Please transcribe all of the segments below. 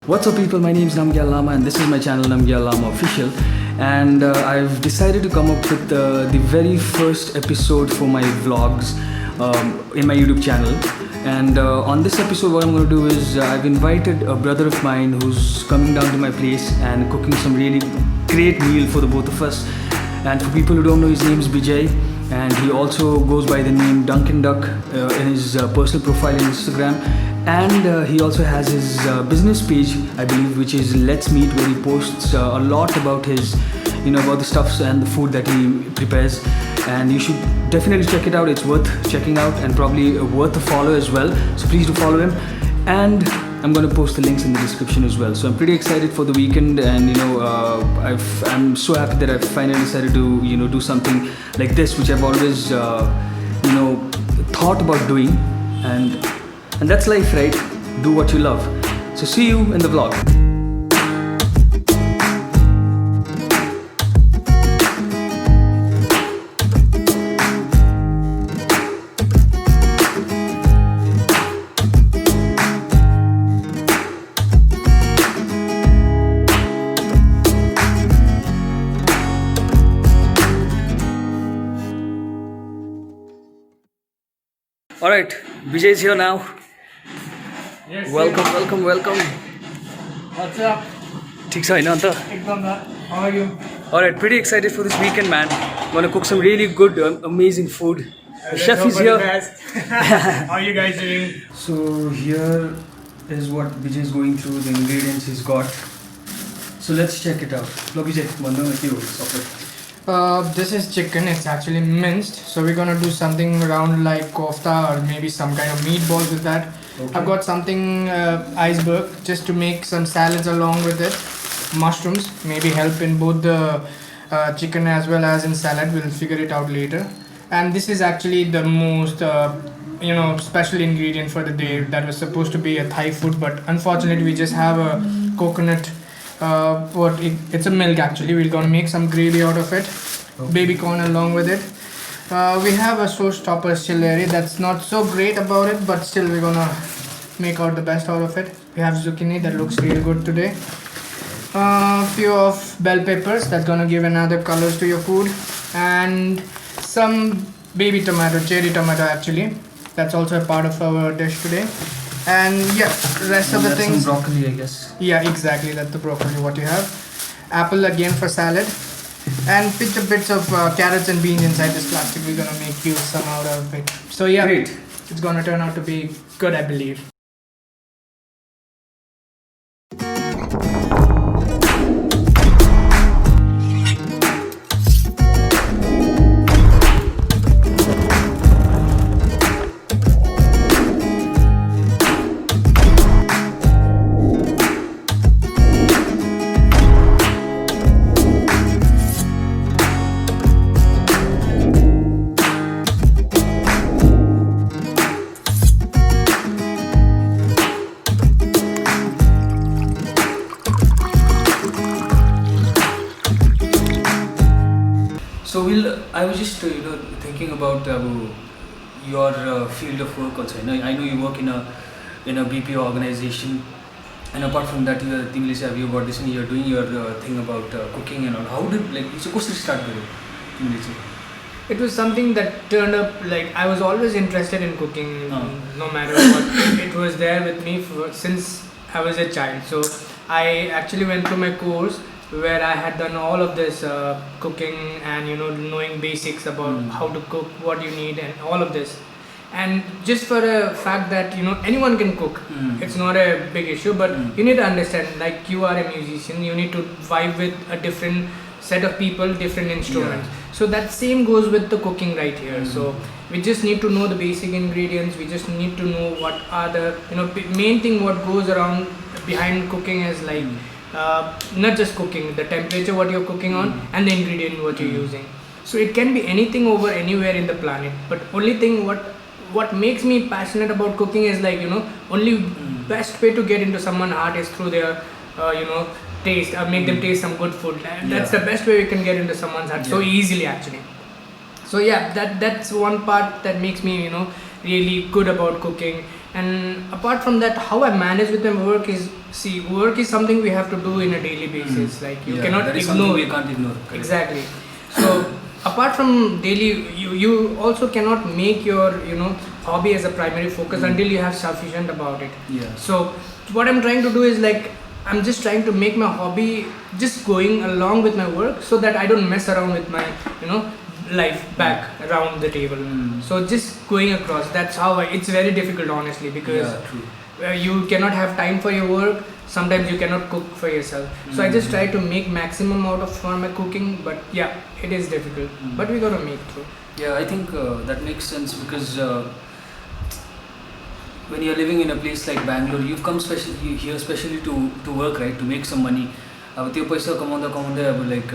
What's up people, my name is Namgyal Lama and this is my channel Namgyal Lama Official, and I've decided to come up with the very first episode for my vlogs in my YouTube channel. And on this episode what I'm going to do is I've invited a brother of mine who's coming down to my place and cooking some really great meal for the both of us. And for people who don't know, his name is Bijay, and he also goes by the name Dunkin' Duck in his personal profile on Instagram. And he also has his business page, I believe, which is Let's Meet, where he posts a lot about his, about the stuffs and the food that he prepares. And you should definitely check it out. It's worth checking out and probably worth a follow as well. So please do follow him. And I'm going to post the links in the description as well. So I'm pretty excited for the weekend, and I'm so happy that I've finally decided to do something like this, which I've always thought about doing. And that's life, right? Do what you love. So see you in the vlog. Alright, Vijay is here now. Yes, Welcome. What's up? ठीक छ हैन अन्त? Ekdam da. How are you? Alright, pretty excited for this weekend, man. Gonna cook some really good, amazing food. The chef is here. How are you guys doing? So here is what Vijay is going through, the ingredients he's got. So let's check it out. Lo Vijay, भन्नु न के हो सबै? This is chicken. It's actually minced. So we're gonna do something around like kofta or maybe some kind of meatballs with that. Okay. I've got something iceberg just to make some salads along with it. Mushrooms maybe help in both the chicken as well as in salad. We'll figure it out later. And this is actually the most special ingredient for the day. That was supposed to be a Thai food, but unfortunately we just have a coconut. It's a milk actually. We're gonna make some gravy out of it. Okay. Baby corn along with it. We have a showstopper celery that's not so great about it, but still we're gonna make out the best out of it. We have zucchini that looks really good today. Few of bell peppers that's gonna give another colors to your food, and some baby tomato, cherry tomato actually. That's also a part of our dish today. And yeah, rest of the That's things. some broccoli, I guess. Yeah, exactly. That's the broccoli what you have. Apple again for salad. And pick the bits of carrots and beans inside this plastic. We're gonna make you some out of it. So yeah, Great. it's gonna turn out to be good, I believe. So I was just thinking about your field of work also. I know you work in a BPO organization, and apart from that, you about this and you're doing your thing about cooking and all. How did so what's the start with? It was something that turned up, like I was always interested in cooking, no matter what. It was there with me since I was a child. So I actually went through my course where I had done all of this cooking and knowing basics about how to cook, what you need, and all of this. And just for a fact that anyone can cook, it's not a big issue, but you need to understand, like you are a musician, you need to vibe with a different set of people, different instruments. So that same goes with the cooking right here. So we just need to know the basic ingredients. We just need to know what are the main thing what goes around behind cooking is like not just cooking, the temperature what you're cooking on and the ingredient what you're using. So it can be anything over anywhere in the planet, but only thing what makes me passionate about cooking is like only best way to get into someone's heart is through their taste, make them taste some good food. That's the best way we can get into someone's heart so easily actually. So yeah, that's one part that makes me really good about cooking. And apart from that, how I manage with my work is, see, work is something we have to do in a daily basis. Like you cannot that is ignore. We can't ignore. Correct. Exactly. So apart from daily, you also cannot make your hobby as a primary focus until you have sufficient about it. Yeah. So what I'm trying to do is like I'm just trying to make my hobby just going along with my work, so that I don't mess around with my life back around the table. So just going across, that's how it's very difficult honestly, because true. You cannot have time for your work. Sometimes you cannot cook for yourself. So I just try to make maximum out of for my cooking, but yeah, it is difficult, but we gotta make through. Yeah, I think that makes sense, because when you're living in a place like Bangalore, you've come here especially to work, right, to make some money. त्यो पैसा कमाउँदा कमाउँदै अब like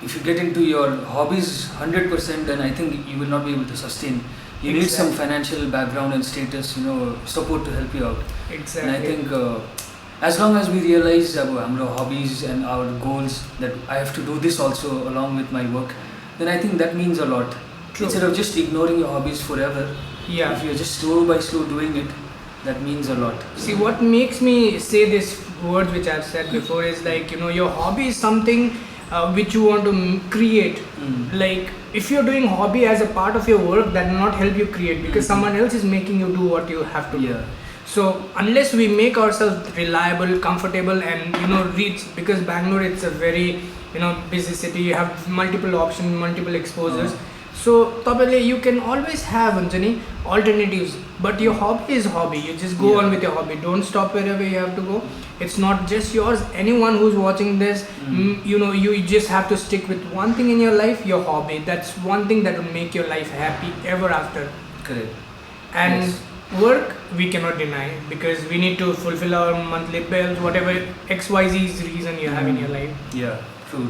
if you get into your hobbies 100%, then I think you will not be able to sustain. You need some financial background and status, support to help you out. Exactly. And I think as long as we realize our hobbies and our goals, that I have to do this also along with my work, then I think that means a lot. True. Instead of just ignoring your hobbies forever, if you're just slow by slow doing it, that means a lot. See, what makes me say this words which I've said before is like, your hobby is something which you want to create. Like if you're doing hobby as a part of your work, that will not help you create, because someone else is making you do what you have to do. So unless we make ourselves reliable, comfortable, and reach, because Bangalore, it's a very busy city, you have multiple options, multiple exposures. So you can always have alternatives, but your hobby is hobby. You just go on with your hobby. Don't stop wherever you have to go. It's not just yours. Anyone who's watching this, you just have to stick with one thing in your life, your hobby. That's one thing that will make your life happy ever after. Correct. And work, we cannot deny, because we need to fulfill our monthly bills, whatever XYZ reason you have in your life. Yeah, true.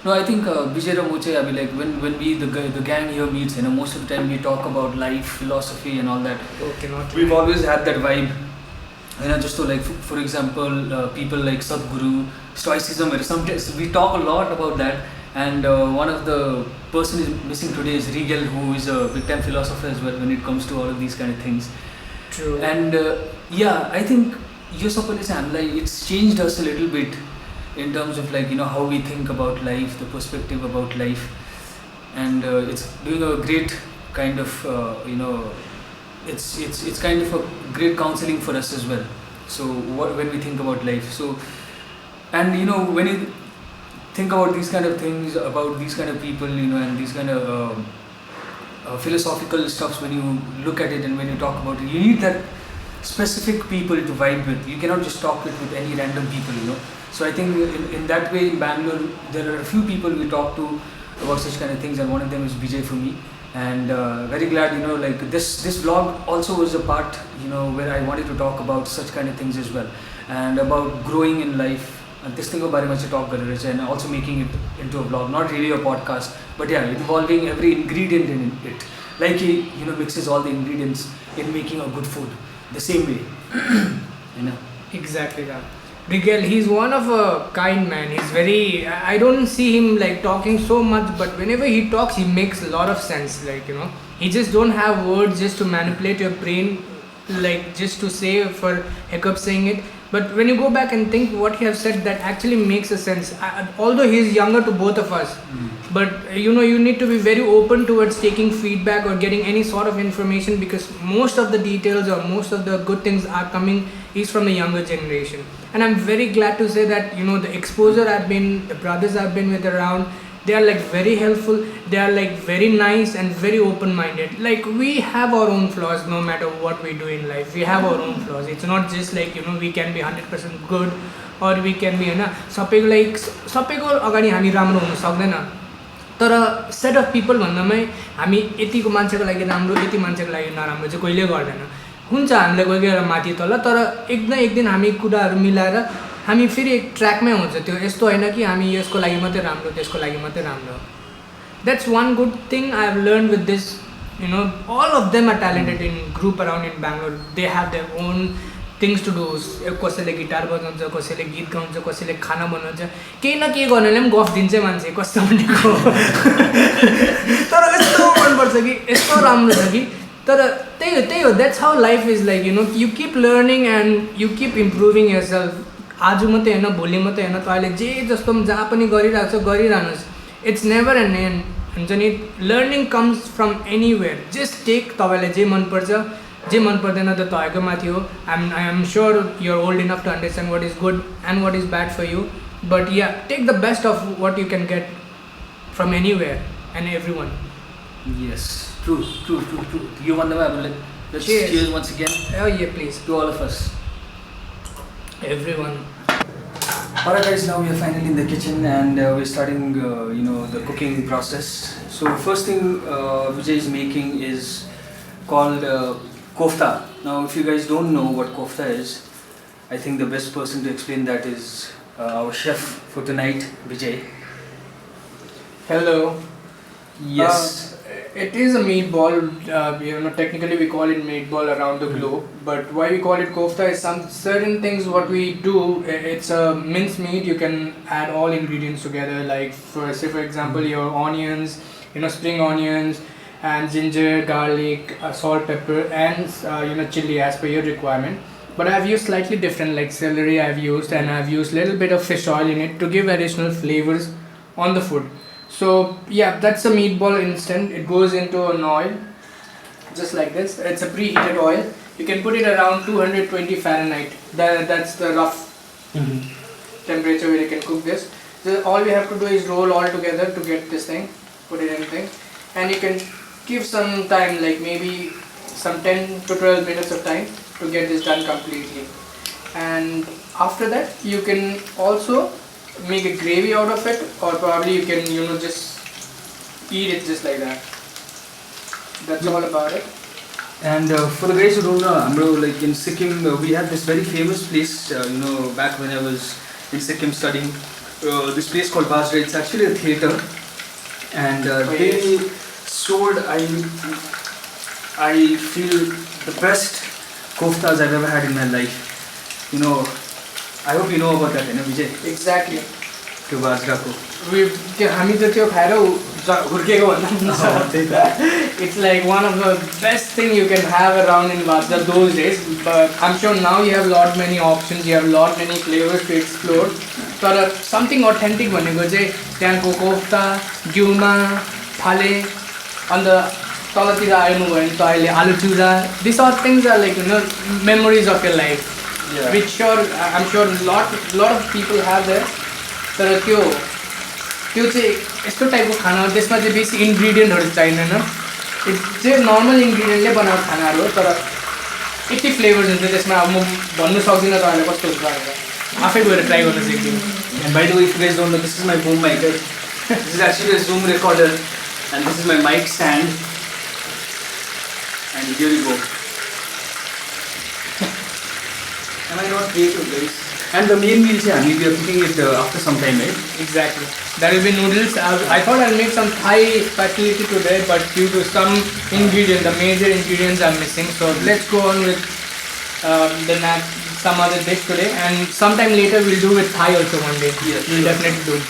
No, I think Vijay Ramoche, like when we the gang here meets, most of the time we talk about life, philosophy, and all that. We've always had that vibe. Just to like, for example, people like Sadhguru, Stoicism. Sometimes we talk a lot about that. And one of the person is missing today is Riegel, who is a big time philosopher as well when it comes to all of these kind of things. True. And I think it's changed us a little bit in terms of like how we think about life, the perspective about life, and it's doing a great kind of it's kind of a great counseling for us as well. So when we think about life, so and when you think about these kind of things, about these kind of people, and these kind of philosophical stuffs, when you look at it and when you talk about it, you need that specific people to vibe with. You cannot just talk with any random people, So I think in that way in Bangalore, there are a few people we talk to about such kind of things, and one of them is Vijay for me. And very glad, like this vlog also was a part, where I wanted to talk about such kind of things as well, and about growing in life. And this thing about very much talk and also making it into a vlog, not really a podcast, but involving every ingredient in it. Like he, mixes all the ingredients in making a good food the same way. Exactly that. Riegel, he's one of a kind man. He's very, I don't see him like talking so much, but whenever he talks, he makes a lot of sense. Like, he just don't have words just to manipulate your brain, like just to say for heck of saying it. But when you go back and think what he has said, that actually makes a sense. Although he is younger to both of us, but you need to be very open towards taking feedback or getting any sort of information, because most of the details or most of the good things are coming is from the younger generation. And I'm very glad to say that the exposure the brothers I've been with around, they are like very helpful. They are like very nice and very open-minded. Like we have our own flaws, no matter what we do in life. We have our own flaws. It's not just like we can be 100% good, or we can be सबैको अगाडि हामी राम्रो हुन सक्दैन. तर set of people भन्दामै हामी यतिको मान्छेको लागि राम्रो, यति मान्छेको लागि नराम्रो चाहिँ कहिले गर्दैन. हुन्छ हामीले कोही बेला माथि तल, तर एक न एक दिन हामी कुराहरू मिलाएर हामी फेरि एक ट्र्याकमै हुन्छ. त्यो यस्तो होइन कि हामी यसको लागि मात्रै राम्रो, त्यसको लागि मात्रै राम्रो. That's one good thing I have learned with this. All of them are talented in group around in Bangalore. They have their own things to do. कसैले गिटार बजाउँछ, कसैले गीत गाउँछ, कसैले खाना बनाउँछ. केही न केही गर्नेले पनि गफ दिन्छ मान्छे कस्तो भनेको. तर यस्तो मनपर्छ कि यस्तो राम्रो छ कि. तर that's how life is like, you know, you keep learning and you keep improving yourself. आज मात्रै हैन भोलि मात्रै हैन तपाईले जे जस्तो जहाँ पनि गरिरहेको छ गरिरहनुस्. It's never an end. हुन्छ नि, learning comes from anywhere. Just take तपाईलाई जे मन पर्छ, जे मन पर्दैन त तपाईको माथि हो. I am sure you're old enough to understand what is good and what is bad for you. But yeah, take the best of what you can get from anywhere and everyone. Yes, true. You want the Bible? Let's cheers once again. Oh yeah, please. To all of us. Everyone. Alright guys, now we are finally in the kitchen and we're starting, the cooking process. So first thing Vijay is making is called kofta. Now if you guys don't know what kofta is, I think the best person to explain that is our chef for tonight, Vijay. Hello. Yes. It is a meatball. Technically we call it meatball around the globe. But why we call it kofta is some certain things what we do. It's a minced meat. You can add all ingredients together. Like for example, your onions, spring onions, and ginger, garlic, salt, pepper, and chili as per your requirement. But I've used slightly different, like celery I've used, and I've used little bit of fish oil in it to give additional flavors on the food. So yeah, that's a meatball instant. It goes into an oil, just like this. It's a preheated oil. You can put it around 220 Fahrenheit. That's the rough temperature where you can cook this. So all we have to do is roll all together to get this thing, put it in the thing, and you can give some time, like maybe some 10 to 12 minutes of time to get this done completely. And after that, you can also make a gravy out of it, or probably you can just eat it just like that. That's all about it. And for the guys who don't know, like in Sikkim, we had this very famous place, back when I was in Sikkim studying, this place called Basra. It's actually a theatre, and they sold, I feel, the best koftas I've ever had in my life. I hope you know about that, Vijay? Exactly. To Basra ko. हामी त त्यो खाएर हुर्केको भन्दा पनि छ. It's like one of the best thing you can have around in Basra those days. But I'm sure now you have lot many options, you have lot many flavors to explore. तर something authentic भनेको चाहिँ त्यहाँको कोफ्ता, ग्युमा, फाले, अन्त तलतिर आउनु भयो भने त अहिले आलु चुरा. These all things are like memories of your life. Yeah. Which I'm sure lot of people have there. तर त्यो चाहिँ यस्तो टाइपको खाना हो त्यसमा चाहिँ बेसी इन्ग्रिडियन्टहरू चाहिँदैन. चाहिँ नर्मल इन्ग्रिडियन्टले बनाएको खानाहरू हो, तर यति फ्लेभर्स हुन्छ त्यसमा. अब म भन्नु सक्दिनँ तपाईँलाई कस्तो हुन्छ भनेर, आफै गएर ट्राई गर्न सक्दिनँ. And by the way, if you guys don't know, this is my boom mic. This is actually a Zoom recorder, and this is my mic stand. And here you go. Am I not creative, guys? And the main meal, we are cooking it after some time, right? Exactly. There will be noodles. I thought I'll make some Thai specialty today, but due to some ingredient, the major ingredients are missing. So let's go on with some other dish today, and sometime later we'll do with Thai also one day. Yes, we'll definitely do.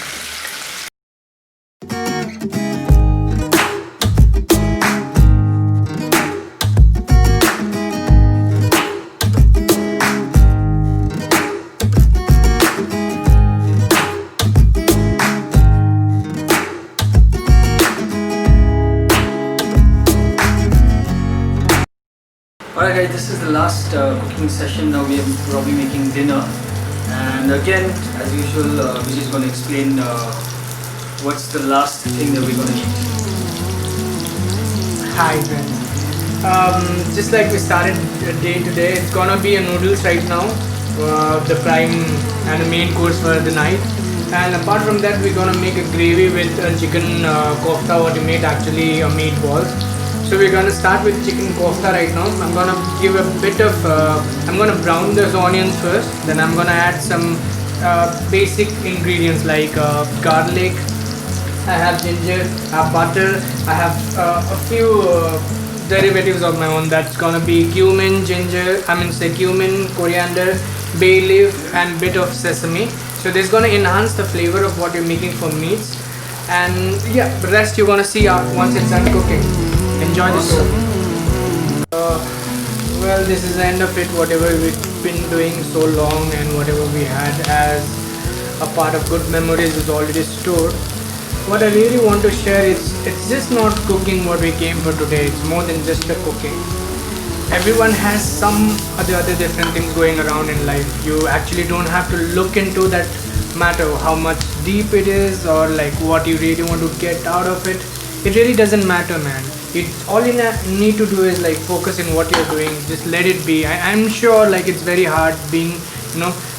Alright guys, this is the last cooking session. Now we are probably making dinner, and again as usual Vijay is going to explain what's the last thing that we're going to eat. Hi friends. Just like we started the day today, it's gonna be a noodles right now, the prime and the main course for the night. And apart from that, we're gonna make a gravy with a chicken kofta, what we made actually a meatballs. So we're gonna start with chicken kofta right now. I'm gonna give a bit of, I'm gonna brown those onions first. Then I'm gonna add some basic ingredients like garlic. I have ginger, I have butter, I have a few derivatives of my own. That's gonna be cumin, cumin, coriander, bay leaf, and bit of sesame. So this is gonna enhance the flavor of what you're making for meats. And yeah, the rest you're gonna see once it's done cooking. Enjoy the show. Well, this is the end of it. Whatever we've been doing so long and whatever we had as a part of good memories is already stored. What I really want to share is it's just not cooking what we came for today. It's more than just the cooking. Everyone has some other different things going around in life. You actually don't have to look into that matter how much deep it is or like what you really want to get out of it. It really doesn't matter, man. It all you need to do is like focus in what you're doing. Just let it be. I'm sure like it's very hard being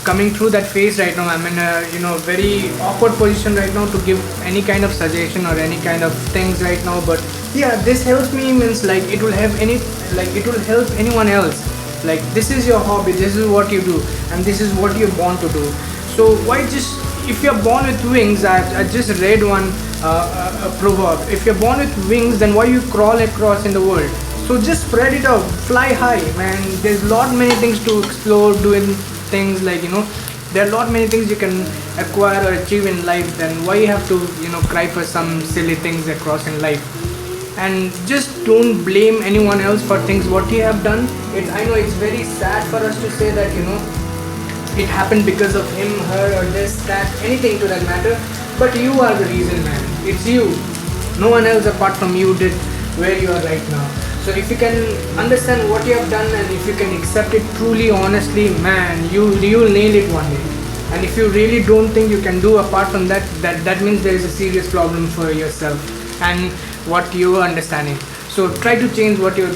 coming through that phase right now. I'm in a very awkward position right now to give any kind of suggestion or any kind of things right now, but yeah, this helps me means like it will help anyone else. Like this is your hobby, this is what you do, and this is what you're born to do. So why just, if you're born with wings, I just read one a proverb, if you're born with wings, then why you crawl across in the world? So just spread it out, fly high, man. There's lot many things to explore, doing things like there are lot many things you can acquire or achieve in life. Then why you have to cry for some silly things across in life? And just don't blame anyone else for things what you have done. I know it's very sad for us to say that it happened because of him, her, or this, that, anything to that matter, but you are the reason, man. It's you. No one else apart from you did where you are right now. So if you can understand what you have done and if you can accept it truly, honestly, man, you'll nail it one day. And if you really don't think you can do apart from that, that means there is a serious problem for yourself and what you are understanding. So try to change what you're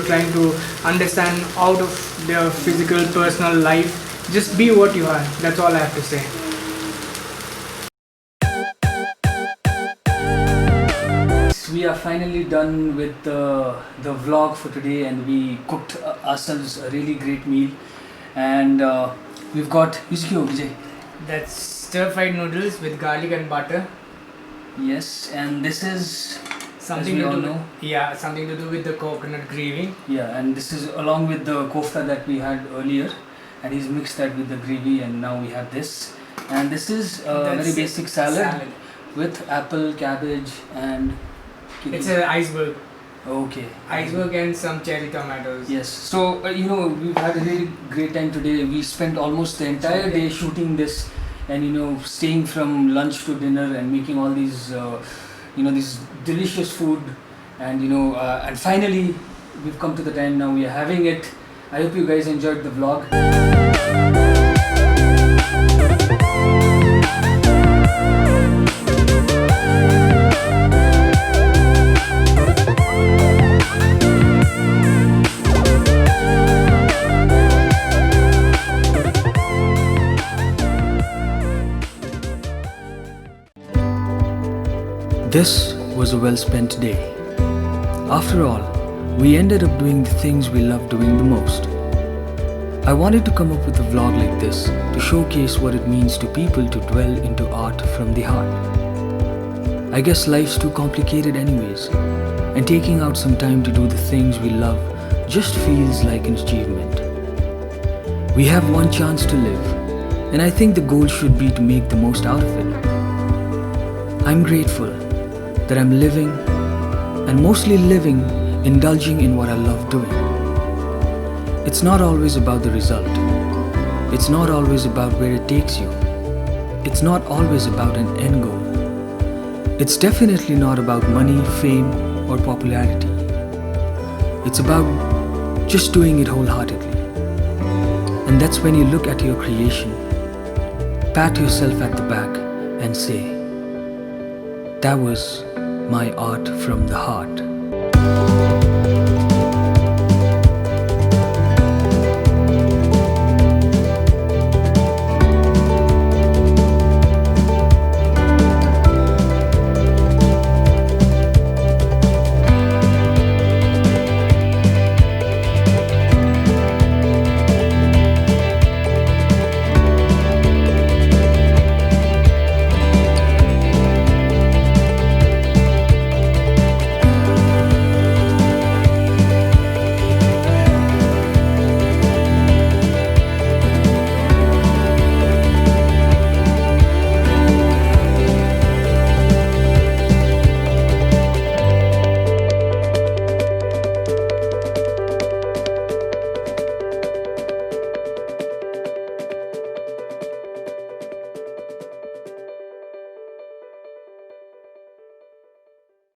trying to understand out of their physical, personal life. Just be what you are. That's all I have to say. We are finally done with the vlog for today, and we cooked ourselves a really great meal. And we've got Vijay. That's stir-fried noodles with garlic and butter. Yes, and this is something to do with the coconut gravy. Yeah, and this is along with the kofta that we had earlier, and he's mixed that with the gravy, and now we have this. And this is a very basic salad with apple, cabbage, and it's an iceberg. Okay. Iceberg and some cherry tomatoes. Yes. So we've had a really great time today. We spent almost the entire day shooting this, and staying from lunch to dinner and making all these this delicious food, and and finally we've come to the time now we are having it. I hope you guys enjoyed the vlog. This was a well-spent day. After all, we ended up doing the things we love doing the most. I wanted to come up with a vlog like this to showcase what it means to people to dwell into art from the heart. I guess life's too complicated anyways, and taking out some time to do the things we love just feels like an achievement. We have one chance to live, and I think the goal should be to make the most out of it. I'm grateful that I'm living, and mostly living, indulging in what I love doing. It's not always about the result. It's not always about where it takes you. It's not always about an end goal. It's definitely not about money, fame, or popularity. It's about just doing it wholeheartedly. And that's when you look at your creation, pat yourself at the back, and say, that was my art from the heart.